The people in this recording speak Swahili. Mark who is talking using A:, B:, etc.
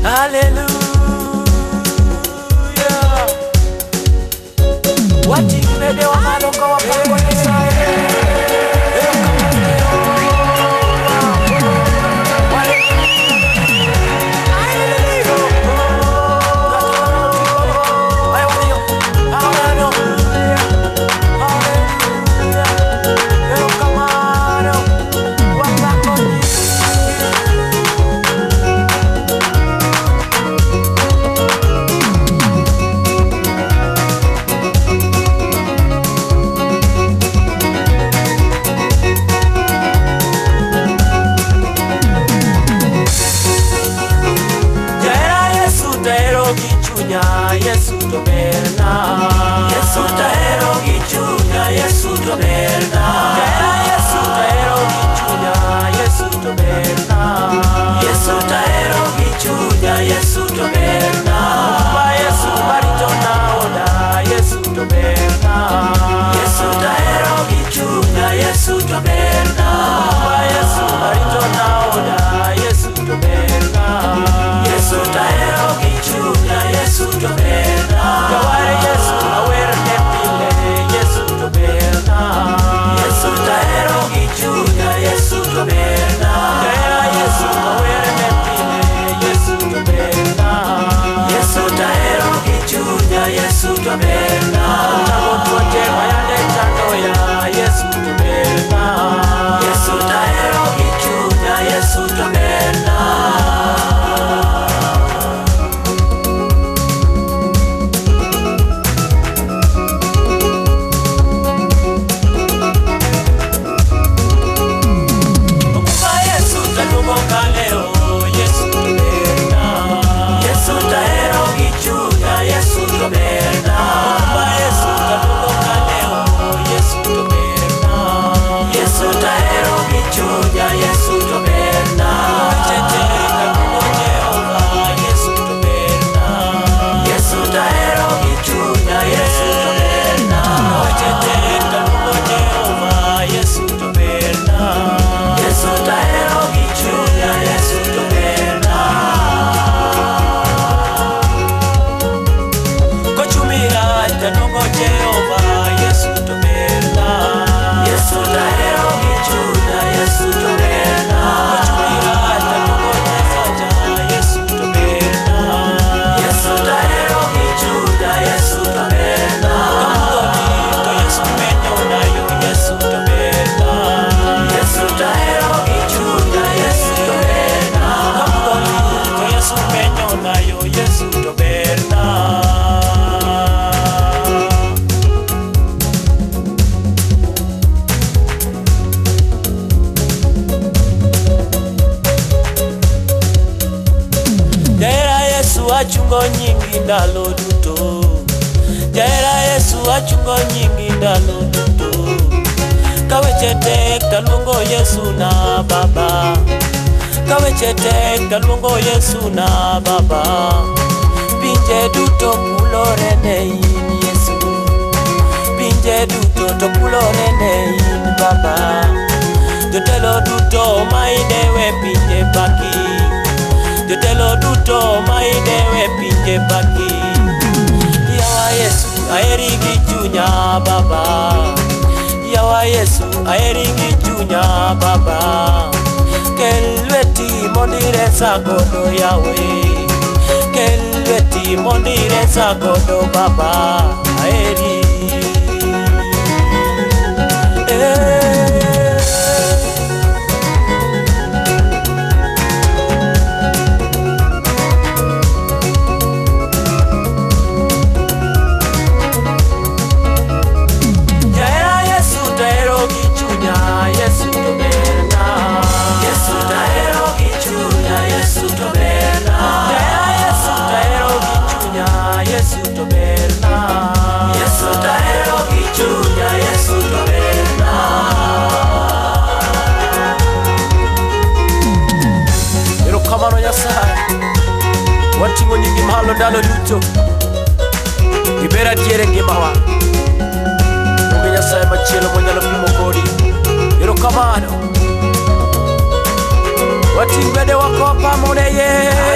A: Hallelujah. Wating'ede wa malo ka wapako Nyasaye. Yesu to berna, Yesu tahero gi chunya, Yesu to berna, Yesu tahero gi chunya, Yesu to berna, Yesu tahero gi chunya, Yesu to berna, ba Yesu barito na oda, Yesu to berna, Yesu tahero gi chunya, Yesu to berna, ba Yesu barito na oda, Yesu to berna, Yesu tahero gi chunya, Yesu to berna, Yaware Yesu awere nepile, Yesu to berna, Yesu tahero gi chunya, Yesu to berna, Yara Yesu awere nepile, Yesu to berna, Yesu tahero gi chunya, Yesu to berna, Tagotuote mayande chanoya, Yesu to berna, Yesu tahero gi chunya, Yesu to berna. Achungo nyingi ndalo duto, Jahera Yesu achungo nyingi ndalo duto, kaweche tek taluongo Yesu na Baba, kaweche tek taluongo Yesu na Baba, pinje duto kulore ne in Yesu, pinje duto to kulore ne in Baba, jotelo duto maidewe pinje baki, jotelo duto maidewe pinje baki, Yawa Yesu aheri gi chunya Baba, Yawa Yesu aheri gi chunya Baba, kel lweti mondiresa godo Yawe, kel lweti mondiresa godo Baba, aheri wating'o nyingi malo ndalo duto, ibera diere ngimawa, onge Nyasaye machielo monyalo pimo kodi. Erokamano, wating' bende wakopa mone Yesu.